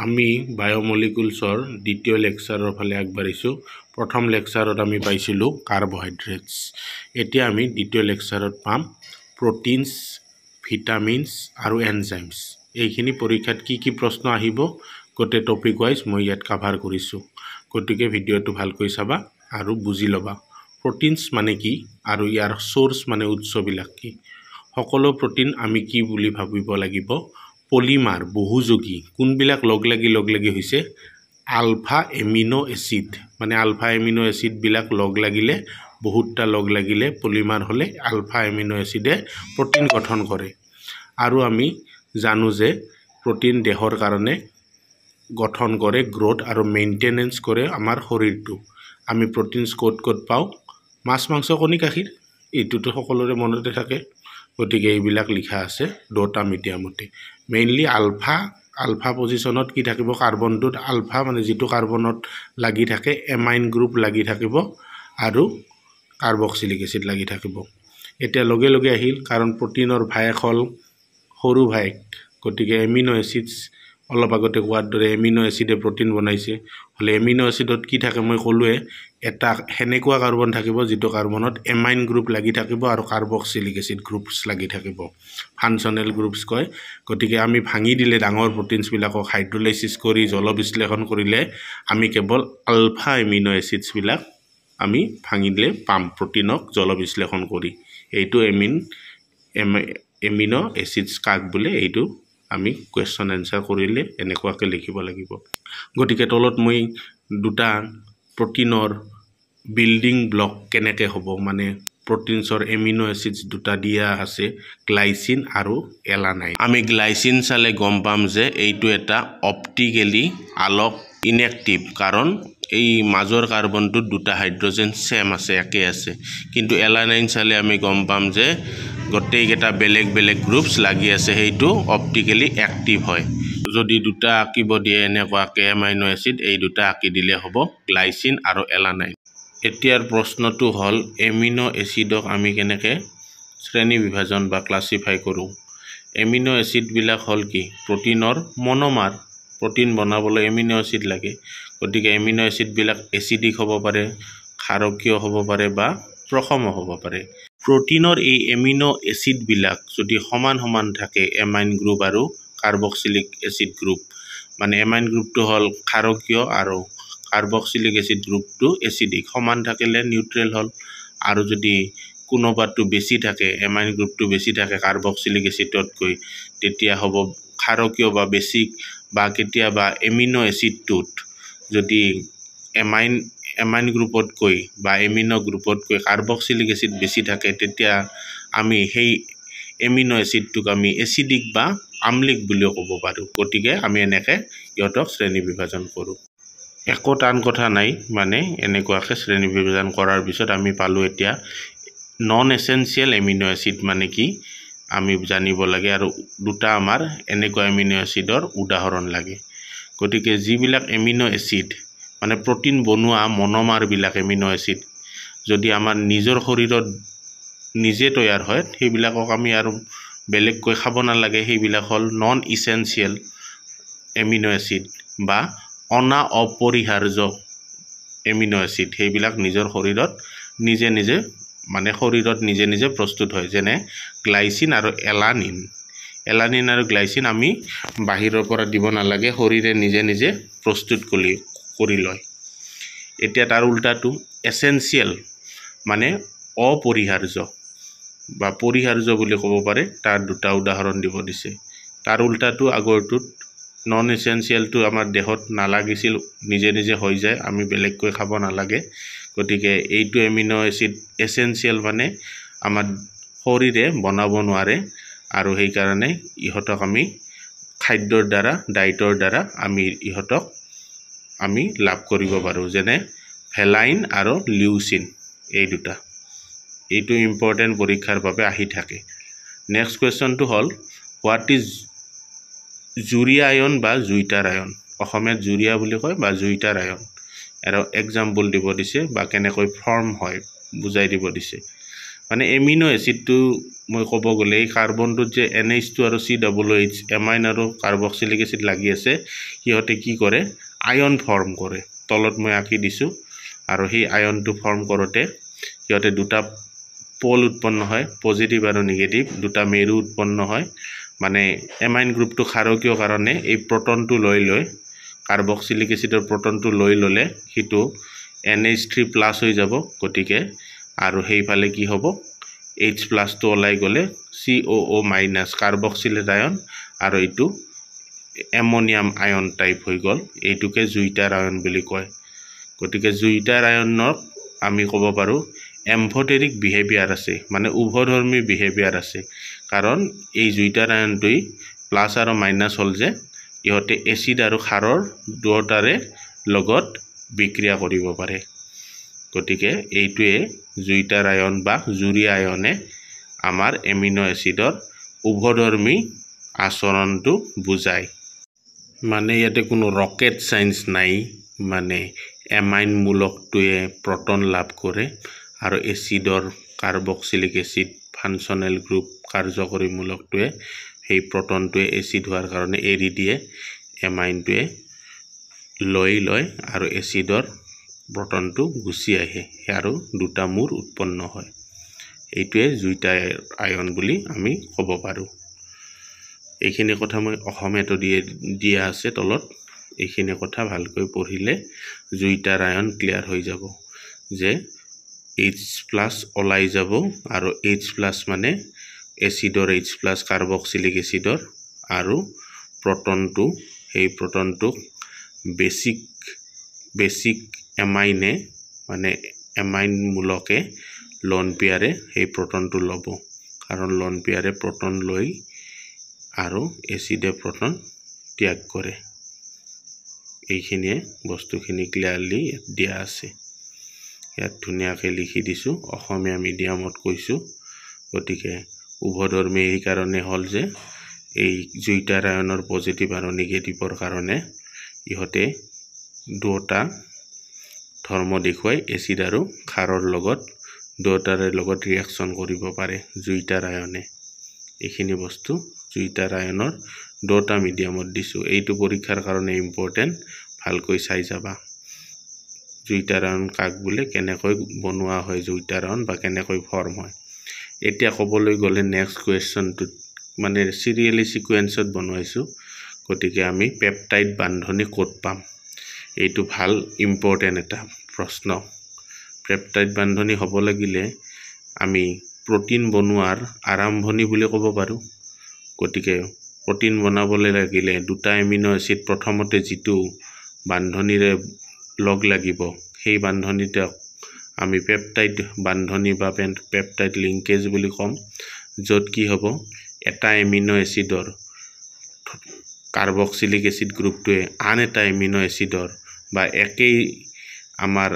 আমি বায়োমলিকুলছৰ দ্বিতীয় লেকচাৰৰ ফালে আগবাঢ়িছোঁ। প্ৰথম লেকচাৰত আমি পাইছিলোঁ কাৰ্বহাইড্ৰেটছ। এতিয়া আমি দ্বিতীয় লেকচাৰত পাম প্ৰটিনছ, ভিটামিনছ আৰু এনজাইমছ। এইখিনি পৰীক্ষাত কি প্ৰশ্ন আহিব গোটেই টপিক ৱাইজ মই ইয়াত কাভাৰ কৰিছোঁ। গতিকে ভিডিঅ'টো ভালকৈ চাবা আৰু বুজি ল'বা। প্ৰটিনছ মানে কি আৰু ইয়াৰ সোৰ্স মানে উৎসবিলাক কি। সকলো প্ৰটিন আমি কি বুলি ভাবিব লাগিব? পলিমাৰ, বহুযোগী। কোনবিলাক লগ লাগি হৈছে? আলফা এমিনো এচিড, মানে আলফা এমিনো এচিডবিলাক লগ লাগিলে, বহুতটা লগ লাগিলে পলিমাৰ হ'লে আলফা এমিনো এচিডে প্ৰটিন গঠন কৰে। আৰু আমি জানো যে প্ৰটিন দেহৰ কাৰণে গঠন কৰে, গ্ৰোথ আৰু মেইনটেনেন্স কৰে আমাৰ শৰীৰটো। আমি প্ৰটিনছ ক'ত পাওঁ? মাছ, মাংস, কণী, গাখীৰ। এইটোতো সকলোৰে মনতে থাকে। গতিকে এইবিলাক লিখা আছে দুটা মিডিয়ামতে। মেইনলি আলফা পজিশ্যনত কি থাকিব? কাৰ্বনটোত আলফা মানে যিটো কাৰ্বনত লাগি থাকে এমাইন গ্ৰুপ লাগি থাকিব আৰু কাৰ্বক্সিলিক এচিড লাগি থাকিব। এতিয়া লগে আহিল, কাৰণ প্ৰটিনৰ ভায়েক হ'ল সৰু ভায়েক। গতিকে এমিনো এচিডছ অলপ আগতে কোৱাৰ দৰে এমিনো এচিডে প্ৰটিন বনাইছে। হ'লে এমিনো এচিডত কি থাকে? মই ক'লোৱে এটা সেনেকুৱা কাৰ্বন থাকিব যিটো কাৰ্বনত এমাইন গ্ৰুপ লাগি থাকিব আৰু কাৰ্বক্সিলিক এচিড গ্ৰুপছ লাগি থাকিব। ফাংচনেল গ্ৰুপছ কয়। গতিকে আমি ভাঙি দিলে ডাঙৰ প্ৰটিনছবিলাকক হাইড্ৰলাইচিছ কৰি জল বিশ্লেষণ কৰিলে আমি কেৱল আলফা এমিনো এচিডছবিলাক আমি ভাঙি দিলে পাম প্ৰটিনক জল বিশ্লেষণ কৰি। এইটো এমিনো এচিডছ কাক বোলে? এইটো আমি কুৱেশ্যন এনচাৰ কৰিলে এনেকুৱাকৈ লিখিব লাগিব। গতিকে তলত মই দুটা প্ৰটিনৰ বিল্ডিং ব্লক কেনেকৈ হ'ব, মানে প্ৰটিনছৰ এমিনো এচিডছ দুটা দিয়া আছে, গ্লাইচিন আৰু এলানাইন। আমি গ্লাইচিন চালে গম পাম যে এইটো এটা অপটিকেলি আলোক ইনএক্টিভ, কাৰণ এই মাজৰ কাৰ্বনটোত দুটা হাইড্ৰজেন চেম আছে, একে আছে। কিন্তু এলানাইন চালে আমি গম পাম যে গোটেইকেইটা বেলেগ গ্ৰুপছ লাগি আছে, সেইটো অপটিকেলি এক্টিভ হয়। যদি দুটা আঁকিব দিয়ে এনেকুৱাকৈ এমাইনো এচিড, এই দুটা আঁকি দিলে হ'ব গ্লাইচিন আৰু এলানাইন। এতিয়াৰ প্ৰশ্নটো হ'ল এমিনো এচিডক আমি কেনেকৈ শ্ৰেণী বিভাজন বা ক্লাছিফাই কৰোঁ। এমিনো এচিডবিলাক হ'ল কি? প্ৰটিনৰ মনোমাৰ। প্ৰটিন বনাবলৈ এমিনো এচিড লাগে। গতিকে এমিনো এচিডবিলাক এচিডিক হ'ব পাৰে, ক্ষাৰকীয় হ'ব পাৰে বা প্ৰসম হ'ব পাৰে। প্ৰটিনৰ এই এমিনো এচিডবিলাক যদি সমান থাকে, এমাইন গ্ৰুপ আৰু কাৰ্বক্সিলিক এচিড গ্ৰুপ, মানে এমাইন গ্ৰুপটো হ'ল ক্ষাৰকীয় আৰু কাৰ্বক্সিলিক এচিড গ্ৰুপটো এচিডিক, সমান থাকিলে নিউট্ৰেল হ'ল। আৰু যদি কোনোবাটো বেছি থাকে, এমাইন গ্ৰুপটো বেছি থাকে কাৰ্বক্সিলিক এচিডতকৈ, তেতিয়া হ'ব ক্ষাৰকীয় বা বেছিক। বা কেতিয়াবা এমিনো এচিডটোত যদি এমাইন গ্ৰুপতকৈ বা এমিনো গ্ৰুপতকৈ কাৰ্বক্সিলিক এচিড বেছি থাকে, তেতিয়া আমি সেই এমিনো এচিডটোক আমি এচিডিক বা আমলিক বুলিও ক'ব পাৰোঁ। গতিকে আমি এনেকৈ ইহঁতক শ্ৰেণী বিভাজন কৰোঁ। একো টান কথা নাই, মানে এনেকুৱাকৈ শ্ৰেণী বিভাজন কৰাৰ পিছত আমি পালোঁ এতিয়া নন এচেঞ্চিয়েল এমিনো এচিড মানে কি আমি জানিব লাগে, আৰু দুটা আমাৰ এনেকুৱা এমিনো এচিডৰ উদাহৰণ লাগে। গতিকে যিবিলাক এমিনো এচিড মানে প্ৰটিন বনোৱা মনোমাৰবিলাক এমিনো এচিড যদি আমাৰ নিজৰ শৰীৰত নিজে তৈয়াৰ হয়, সেইবিলাকক আমি আৰু বেলেগকৈ খাব নালাগে। সেইবিলাক হ'ল নন ইচেঞ্চিয়েল এমিনো এচিড বা অপৰিহাৰ্য এমিনো এচিড। সেইবিলাক নিজৰ শৰীৰত নিজে প্ৰস্তুত হয়, যেনে গ্লাইচিন আৰু এলানিন। এলানিন আৰু গ্লাইচিন আমি বাহিৰৰ পৰা দিব নালাগে, শৰীৰে নিজে প্ৰস্তুত কৰি লয়। এতিয়া তাৰ উল্টাটো এচেঞ্চিয়েল, মানে অপৰিহাৰ্য বা পৰিহাৰ্য বুলি ক'ব পাৰে। তাৰ দুটা উদাহৰণ দিব দিছে। তাৰ উল্টাটো আগৰটোত নন এচেঞ্চিয়েলটো আমাৰ দেহত নালাগিছিল, নিজে হৈ যায়, আমি বেলেগকৈ খাব নালাগে। গতিকে এইটো এমিনো এচিড এচেঞ্চিয়েল, মানে আমাৰ শৰীৰে বনাব নোৱাৰে, আৰু সেইকাৰণে ইহঁতক আমি খাদ্যৰ দ্বাৰা, ডায়েটৰ দ্বাৰা আমি ইহঁতক লাভ কৰিব পাৰোঁ, যেনে ভেলাইন আৰু লিউচিন। এই দুটা, এইটো ইম্পৰ্টেণ্ট পৰীক্ষাৰ বাবে আহি থাকে। নেক্সট কুৱেশ্যনটো হ'ল হোৱাট ইজ জুৰিয়া আয়ন বা জুইটাৰ আয়ন। অসমীয়াত জুৰিয়া বুলি কয় বা জুইটাৰ আয়ন। আৰু এক্সাম্পল দিব দিছে বা কেনেকৈ ফৰ্ম হয় বুজাই দিব দিছে। মানে এমিনো এচিডটো মই ক'ব গ'লে এই কাৰ্বনটোত যে NH2 আৰু COOH এমাইন আৰু কাৰ্বক্সিলিক এচিড লাগি আছে সিহঁতে কি কৰে আয়ন ফৰ্ম কৰে তলত মই আঁকি দিছোঁ আৰু সেই আয়নটো ফৰ্ম কৰোঁতে সিহঁতে দুটা পোল উৎপন্ন হয় পজিটিভ আৰু নিগেটিভ দুটা মেৰু উৎপন্ন হয় মানে এমাইন গ্ৰুপটো ক্ষাৰকীয় কাৰণে এই প্ৰটনটো লৈ কাৰ্বক্সিলিক এচিডৰ প্ৰটনটো লৈ ল'লে হিটো NH3+ হৈ যাব গতিকে আৰু সেইফালে কি হ'ব H+ টো ওলাই গ'লে COO- কাৰ্বক্সিলেট আয়ন আৰু এইটো এমোনিয়াম আয়ন টাইপ হৈ গ'ল এইটোকে জুইটাৰ আয়ন বুলি কয় গতিকে জুইটাৰ আয়নক আমি ক'ব পাৰোঁ এম্ফোটেৰিক বিহেভিয়াৰ আছে মানে উভধৰ্মী বিহেভিয়াৰ আছে কাৰণ এই জুইটাৰ আয়নটোই প্লাছ আৰু মাইনাছ হ'ল যে ইহঁতে এচিড আৰু ক্ষাৰৰ দুয়োটাৰে লগত বিক্ৰিয়া কৰিব পাৰে গতিকে এইটোৱে জুইটাৰ আয়ন বা জুৰি আয়নে আমাৰ এমিনো এচিডৰ উভধৰ্মী আচৰণটো বুজায় মানে ইয়াতে কোনো ৰকেট সায়েন্স নাই মানে এমাইন মূলকটোৱে প্ৰটন লাভ কৰে আৰু এচিডৰ কাৰ্বক্সিলিক এচিড ফাংচনেল গ্ৰুপ কাৰ্যকৰী মূলকটোৱে সেই প্ৰটনটোৱে এচিড হোৱাৰ কাৰণে এৰি দিয়ে এমাইনটোৱে লয় আৰু এচিডৰ প্ৰটনটো গুচি আহে আৰু দুটা মূৰ উৎপন্ন হয় এইটোৱে জুইটাৰ আয়ন বুলি আমি ক'ব পাৰোঁ এইখিনি কথা মই অসমীয়াটো দিয়া আছে তলত এইখিনি কথা ভালকৈ পঢ়িলে জুইটাৰ আয়ন ক্লিয়াৰ হৈ যাব যে H+ ওলাই যাব আৰু H+ মানে এচিডৰ H+ কাৰ্বক্সিলিক এচিডৰ আৰু প্ৰটনটো সেই প্ৰটনটোক বেছিক এমাইনে মানে এমাইন মূলকে লন পেয়াৰে সেই প্ৰটনটো ল'ব কাৰণ লন পেয়াৰে প্ৰটন লৈ আৰু এচিডে প্ৰটন ত্যাগ কৰে এইখিনিয়ে বস্তুখিনি ক্লিয়াৰলি দিয়া আছে ইয়াত ধুনীয়াকৈ লিখি দিছোঁ অসমীয়া মিডিয়ামত কৈছোঁ গতিকে উভধৰ্মী এই কাৰণে হ'ল যে এই জুইটাৰ আয়নৰ পজিটিভ আৰু নিগেটিভৰ কাৰণে ইহঁতে দুটা ধৰ্ম দেখুৱাই এচিড আৰু ক্ষাৰৰ লগত দুটাৰে লগত ৰিয়াকশ্যন কৰিব পাৰে জুইটাৰ আয়নে এইখিনি বস্তু জুইটাৰ আয়নৰ দুটা মিডিয়ামত দিছোঁ এইটো পৰীক্ষাৰ কাৰণে ইম্পৰ্টেণ্ট ভালকৈ চাই যাবা জুইটাৰ আয়ন কাক বোলে কেনেকৈ বনোৱা হয় জুইটাৰ আয়ন বা কেনেকৈ ফৰ্ম হয় এতিয়া ক'বলৈ গ'লে নেক্সট কুৱেশ্যনটোত মানে চিৰিয়েলি সিকুৱেন্সত বনাইছোঁ গতিকে আমি পেপটাইড বান্ধনি ক'ত পাম এইটো ভাল ইম্পৰ্টেণ্ট এটা প্ৰশ্ন পেপটাইড বান্ধনি হ'ব লাগিলে আমি প্ৰটিন বনোৱাৰ আৰম্ভণি বুলি ক'ব পাৰোঁ গতিকে প্ৰটিন বনাবলৈ লাগিলে দুটা এমিনো এচিড প্ৰথমতে যিটো বান্ধনিৰে লগ লাগিব সেই বান্ধনিটোক আমি পেপটাইড বান্ধনি বা পেপটাইড লিংকেজ বুলি ক'ম য'ত কি হ'ব এটা এমিনো এচিডৰ কাৰ্বক্সিলিক এচিড গ্ৰুপটোৱে আন এটা এমিনো এচিডৰ বা একেই আমাৰ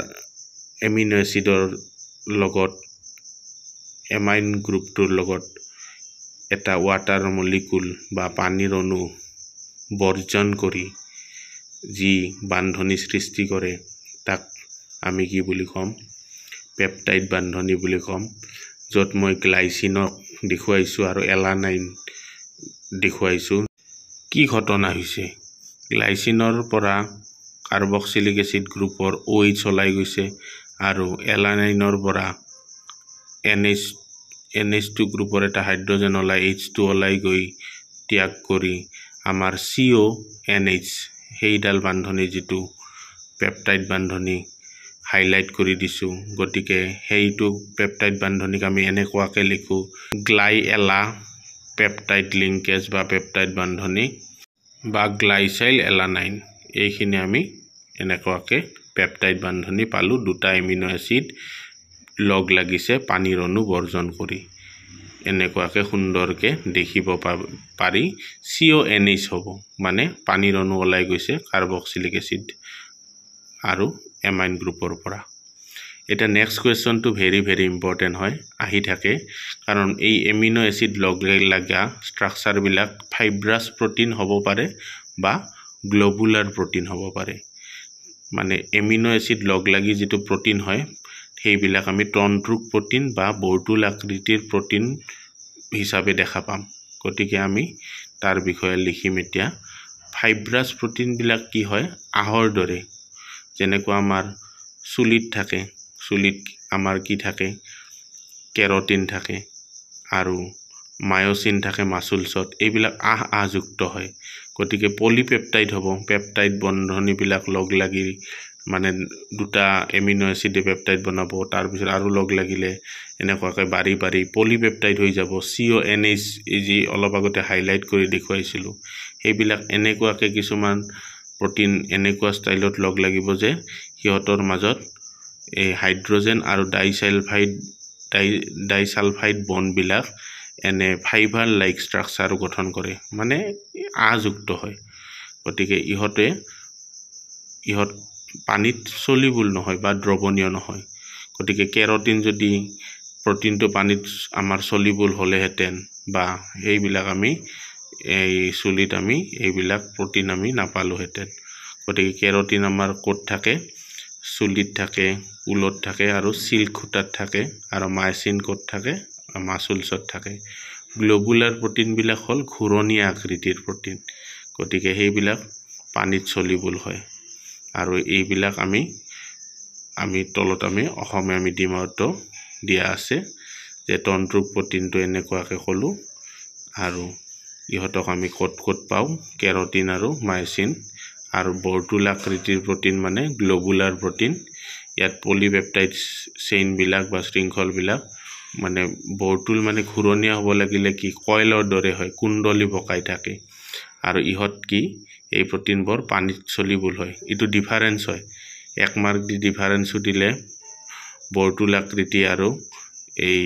এমিনো এচিডৰ লগত এমাইন গ্ৰুপটোৰ লগত এটা ৱাটাৰ মলিকুল বা পানীৰ অণু বৰ্জন কৰি যি বান্ধনি সৃষ্টি কৰে তাক আমি কি বুলি ক'ম পেপটাইড বান্ধনি বুলি ক'ম য'ত মই গ্লাইচিনক দেখুৱাইছোঁ আৰু এলানাইন দেখুৱাইছোঁ কি ঘটনা হৈছে গ্লাইচিনৰ পৰা কাৰ্বক্সিলিক এচিড গ্ৰুপৰ OH ওলাই গৈছে আৰু এলানাইনৰ পৰা NH2 গ্ৰুপৰ এটা হাইড্ৰজেন ওলাই H2 ওলাই গৈ ত্যাগ কৰি আমাৰ CONH সেইডাল বান্ধনি যিটো পেপটাইড বান্ধনি হাইলাইট কৰি দিছোঁ গতিকে সেইটো পেপটাইড বান্ধনিক আমি এনেকুৱাকৈ লিখোঁ গ্লাইএলা পেপটাইড লিংকেজ বা পেপটাইড বান্ধনি বা গ্লাইসাইল এলানাইন এইখিনি আমি এনেকুৱাকৈ পেপটাইড বান্ধনি পালোঁ দুটা এমিনো এচিড লগ লাগিছে পানীৰ অণু বৰ্জন কৰি এনেকুৱাকৈ সুন্দৰকৈ দেখিব পাৰি CONH হ'ব মানে পানীৰ অণু ওলাই গৈছে কাৰ্বক্সিলিক এচিড আৰু এমাইন গ্ৰুপৰ পৰা এটা নেক্সট কুৱেশ্যনটো ভেৰি ইম্পৰ্টেণ্ট হয় আহি থাকে কাৰণ এই এমিনো এচিড লগ লগা ষ্ট্ৰাকচাৰবিলাক ফাইব্ৰাছ প্ৰটিন হ'ব পাৰে বা গ্ল'বুলাৰ প্ৰটিন হ'ব পাৰে মানে এমিনো এচিড লগ লাগি যিটো প্ৰটিন হয় সেইবিলাক আমি তন্ত্ৰুক প্ৰটিন বা বৰ্তুল আকৃতিৰ প্ৰটিন হিচাপে দেখা পাম গতিকে আমি তাৰ বিষয়ে লিখিম এতিয়া ফাইব্ৰাছ প্ৰটিনবিলাক কি হয় আহৰ দৰে যেনেকুৱা আমাৰ চুলিত থাকে চুলিত আমাৰ কি থাকে কেৰটিন থাকে আৰু মায়োচিন থাকে মাসুলছত এইবিলাক আহযুক্ত হয় গতিকে পলিপেপটাইড হ'ব পেপটাইড বন্ধনীবিলাক লগ লাগি মানে দুটা এমিনো এসিডে পেপটাইড বনাব তাৰ পিছত আৰু লগ লাগিলে এনেকুৱাকৈ বাৰি বাৰি পলিপেপটাইড হৈ যাব CONH যি অলপ আগতে হাইলাইট কৰি দেখুৱাইছিলোঁ সেইবিলাক এনেকুৱাকৈ কিছুমান প্ৰটিন এনেকুৱা ষ্টাইলত লগ লাগিব যে সিহঁতৰ মাজত এই হাইড্ৰোজেন আৰু ডাইসালফাইড বণ্ডবিলাক এনে ফাইবাৰ লাইক ষ্ট্ৰাকচাৰ গঠন কৰে মানে আযুক্ত হয় গতিকে ইহত পানীত সলিবল নহয় বা দ্ৰৱণীয় নহয় গতিকে কেৰটিন যদি প্ৰটিনটো পানীত আমাৰ সলিবল হ'লেহেঁতেন বা এইবিলাক আমি এই চুলিত আমি এইবিলাক প্ৰটিন আমি নাপালোহেঁতেন গতিকে কেৰটিন আমাৰ ক'ত থাকে চুলিত থাকে উলত থাকে আৰু সিল্ক খুঁটাত থাকে আৰু মায়োচিন ক'ত থাকে মাসুলছত থাকে গ্লোবুলাৰ প্ৰটিনবিলাক হ'ল ঘূৰণীয়া আকৃতিৰ প্ৰটিন গতিকে সেইবিলাক পানীত সলিবল হয় আৰু এইবিলাক আমি তলত আমি অসমীয়া মিডিয়ামতো দিয়া আছে যে তন্ত্ৰক প্ৰটিনটো এনেকুৱাকৈ ক'লোঁ আৰু ইহঁতক আমি ক'ত পাওঁ কেৰটিন আৰু মায়োচিন আৰু বৰ্তুল আকৃতিৰ প্ৰটিন মানে গ্লোবুলাৰ প্ৰটিন ইয়াত পলিপেপটাইড চেইনবিলাক বা শৃংখলবিলাক মানে বৰ্তুল মানে ঘূৰণীয়া হ'ব লাগিলে কি কইলৰ দৰে হয় কুণ্ডলী পকাই থাকে আৰু ইহঁত কি এই প্ৰটিনবোৰ পানীত সলিবল হয় এইটো ডিফাৰেন্স হয় এক মাৰ্ক দি ডিফাৰেন্সও দিলে বৰ্তুল আকৃতি আৰু এই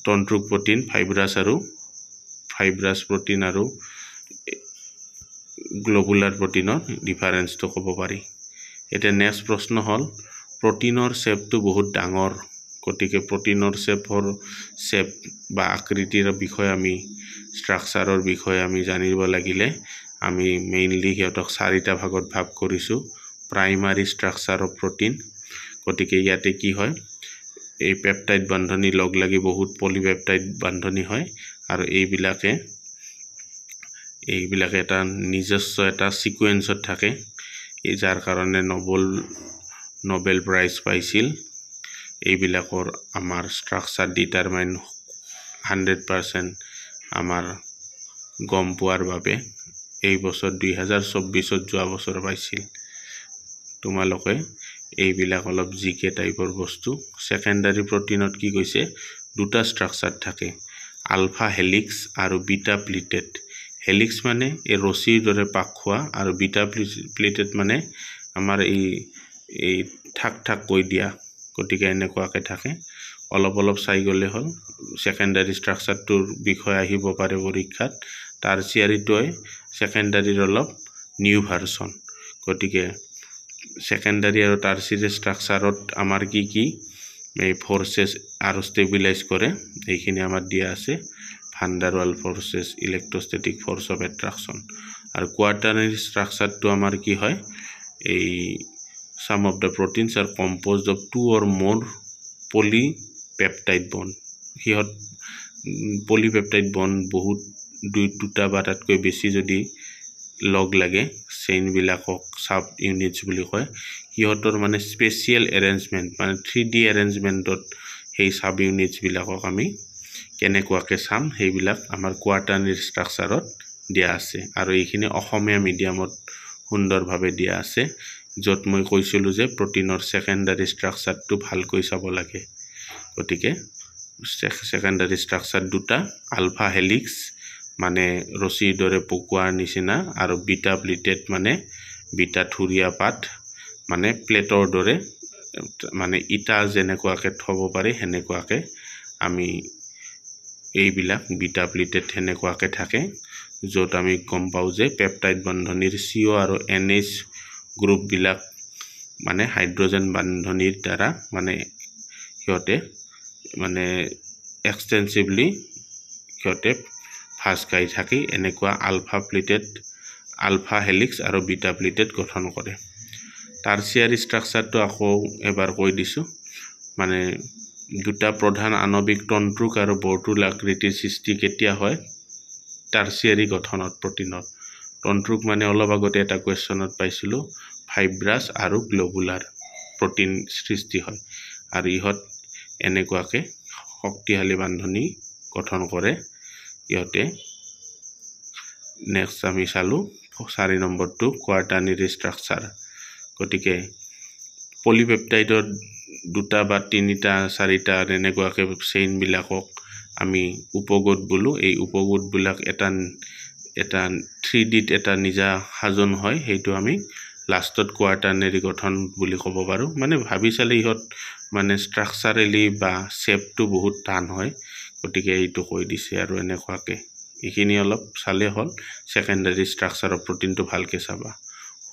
তন্ত্ৰক প্ৰটিন ফাইব্ৰাছ প্ৰটিন আৰু গ্লোবুলাৰ প্ৰটিনৰ ডিফাৰেন্সটো ক'ব পাৰি এতিয়া নেক্সট প্ৰশ্ন হ'ল প্ৰটিনৰ শেপটো বহুত ডাঙৰ গতিকে প্ৰটিনৰ শেপ বা আকৃতিৰ বিষয়ে আমি ষ্ট্ৰাকচাৰৰ বিষয়ে আমি জানিব লাগিলে আমি মেইনলি সিহঁতক চাৰিটা ভাগত ভাগ কৰিছোঁ প্ৰাইমাৰী ষ্ট্ৰাকচাৰ অফ প্ৰটিন গতিকে ইয়াতে কি হয় এই পেপটাইড বান্ধনী লগ লাগি বহুত পলিপেপটাইড বান্ধনী হয় আৰু এইবিলাকে এটা নিজস্ব এটা সিকুৱেন্সত থাকে এই যাৰ কাৰণে নোবেল প্ৰাইজ পাইছিল এইবিলাকৰ আমাৰ ষ্ট্ৰাকচাৰ ডিটাৰমাইন 100% আমাৰ গম পোৱাৰ বাবে এই বছৰ 2024 যোৱা বছৰ পাইছিল তোমালোকে এইবিলাক অলপ জিকে টাইপৰ বস্তু সেকেন্ডাৰী প্ৰটিনত কি কৈছে দুটা ষ্ট্ৰাকচাৰ থাকে আলফা হেলিক্স আৰু বিটা প্লিটেড হেলিক্স মানে এই ৰছিৰ দৰে পাক খোৱা আৰু বিটা প্লিটেড মানে আমাৰ এই ঠাক কৈ দিয়া গতিকে এনেকুৱাকৈ থাকে অলপ চাই গ'লে হ'ল সেকেন্ডাৰী ষ্ট্ৰাকচাৰটোৰ বিষয়ে আহিব পাৰে পৰীক্ষাত টাৰচিয়াৰীটোৱে সেকেন্ডাৰীৰ অলপ নিউ ভাৰ্সন গতিকে সেকেন্ডাৰী আৰু টাৰচিয়াৰী ষ্ট্ৰাকচাৰত আমাৰ কি এই ফোৰ্সেস আৰু স্টেবিলাইজ কৰে এইখিনি আমাৰ দিয়া আছে ভান্ডাৰৱাল ফোৰ্সেস ইলেক্ট্ৰোষ্টেটিক ফোৰ্স অফ এট্ৰাকশন আৰু কোৱাটাৰনাৰী ষ্ট্ৰাকচাৰটো আমাৰ কি হয় এই some of the proteins are composed of 2 or more polypeptide bond হিহত polypeptide bond বহুত দুটা বা তাতকৈ বেছি যদি লগ লাগে চেইন বিলাকক সাব ইউনিটস বুলি কয় হিহতৰ মানে স্পেশাল এৰেঞ্জমেন্ট মানে 3D এৰেঞ্জমেন্টত সেই সাব ইউনিটস বিলাকক আমি কেনেকুৱাকৈ চাম সেইবিলাক আমাৰ কোৱাটাৰনাৰী ষ্ট্ৰাকচাৰত দিয়া আছে আৰু এইখিনি অসমীয়া মিডিয়ামত সুন্দৰভাৱে দিয়া আছে য'ত মই কৈছিলো যে প্ৰটিনৰ সেকেন্ডাৰী ষ্ট্ৰাকচাৰটো ভালকৈ চাব লাগে গতিকে সেকেন্ডাৰী ষ্ট্ৰাকচাৰ দুটা আলফা হেলিক্স মানে ৰছিৰ দৰে পকুৱাৰ নিচিনা আৰু বিটা প্লিটেড মানে বিটা থুৰিয়া পাত মানে প্লেটৰ দৰে মানে ইটা যেনেকুৱাকৈ থব পাৰি হেনেকুৱাকৈ আমি এইবিলাক বিটা প্লিটেড হেনেকুৱাকৈ থাকে য'ত আমি গম পাওঁ যে পেপটাইড বন্ধনীৰ CO আৰু NH গ্ৰুপ বিলাক মানে হাইড্ৰোজেন বান্ধনীৰ দ্বাৰা মানে সিহঁতে মানে এক্সটেন্সিভলি সিহঁতে ফাজ খাই থাকি এনেকুৱা আলফা হেলিক্স আৰু বিটা প্লিটেড গঠন কৰে টাৰচিয়াৰী ষ্ট্ৰাকচাৰটো আকৌ এবাৰ কৈ দিছোঁ মানে দুটা প্ৰধান আণৱিক তন্ত্ৰুক আৰু বৰ্তুল আকৃতিৰ সৃষ্টি কেতিয়া হয় টাৰ্চিয়াৰী গঠনত প্ৰটিনৰ তন্ত্ৰুক মানে অলপ আগতে এটা কোৱেশ্চনত পাইছিলো ফাইব্ৰাছ আৰু গ্লোবুলাৰ প্ৰটিন সৃষ্টি হয় আৰু ইহত এনেকুৱাকে শক্তিশালী বান্ধনী গঠন কৰে ইহতে নেক্সট আমি চালো 4 নম্বৰটো কোৱাটাৰ্নাৰী ষ্ট্ৰাকচাৰ গতিকে পলিপেপটাইডৰ দুটা বা তিনিটা চাৰিটা এনেকুৱাকে চেইন বিলাকক আমি উপগোট বলো এই উপগোট বিলাক এটা 3D এটা নিজা সাজন হয় সেইটো আমি লাষ্টত কোৱাটাৰ্নাৰী গঠন বুলি ক'ব পাৰো মানে ভাবি চালে ইহত মানে ষ্ট্ৰাকচাৰেলি বা শেপটো বহুত টান হয় গতিকে এইটো কৈ দিছে আৰু এনেকুৱাকে এইখিনি অলপ চালে হল সেকেন্ডাৰী ষ্ট্ৰাকচাৰ অফ প্ৰটিনটো ভালকে চাবা